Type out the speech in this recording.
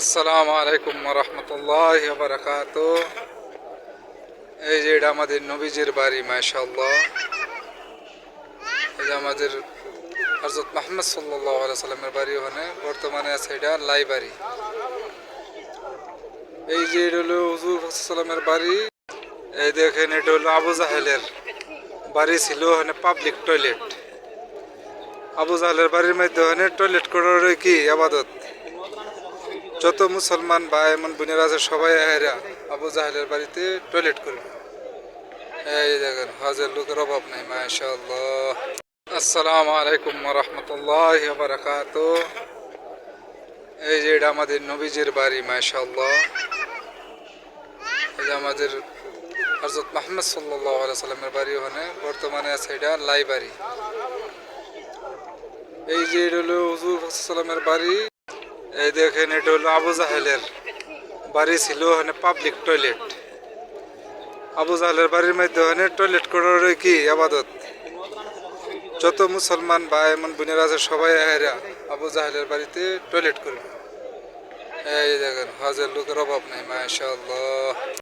আসসালামু আলাইকুম রহমতুল্লাহি ওয়া বারাকাতুহু। এই যে এটা আমাদের নবীজির বাড়ি, মাশাআল্লাহ। এই যে আমাদের হযরত মুহাম্মদ সাল্লাল্লাহু আলাইহি সাল্লামের বাড়ি, ওখানে বর্তমানে আছে এটা লাইব্রেরি। এই যে এটা হলো হুজুর সাল্লামের বাড়ি। এই দেখেন, এটা হলো আবু জাহেলের বাড়ি ছিল, ওখানে পাবলিক টয়লেট। আবু জাহেলের বাড়ির মধ্যে ওখানে টয়লেট করার কি আবাদত। যত মুসলমান ভাই এমন বোনেরা আছে সবাই এরা আবু জাহেলের বাড়িতে টয়লেট করবে। এই দেখেন, হজের লোকের অভাব নাই, মাশাআল্লাহ। আসসালামু আলাইকুম রহমতুল্লাহি ওয়া বারাকাতুহু। এই যে এটা আমাদের নবীজির বাড়ি, মাশাআল্লাহ। এই যে আমাদের হযরত মুহাম্মদ সাল্লাল্লাহু আলাইহি সাল্লামের বাড়ি, ওখানে বর্তমানে আছে এটা লাইব্রেরি। এই যে এটা হলো হুজুর সাল্লামের বাড়ি। এই দেখেন, এটা হলো আবু জাহেলের বাড়ি ছিল, ওখানে পাবলিক টয়লেট। আবু জাহেলের বাড়ির মধ্যে ওখানে টয়লেট করার কি আবাদত। যত মুসলমান ভাই এমন বোনেরা আছে সবাই এরা আবু জাহেলের বাড়িতে টয়লেট করবে। এই দেখেন, হজের লোকের অভাব নাই, মাশাআল্লাহ।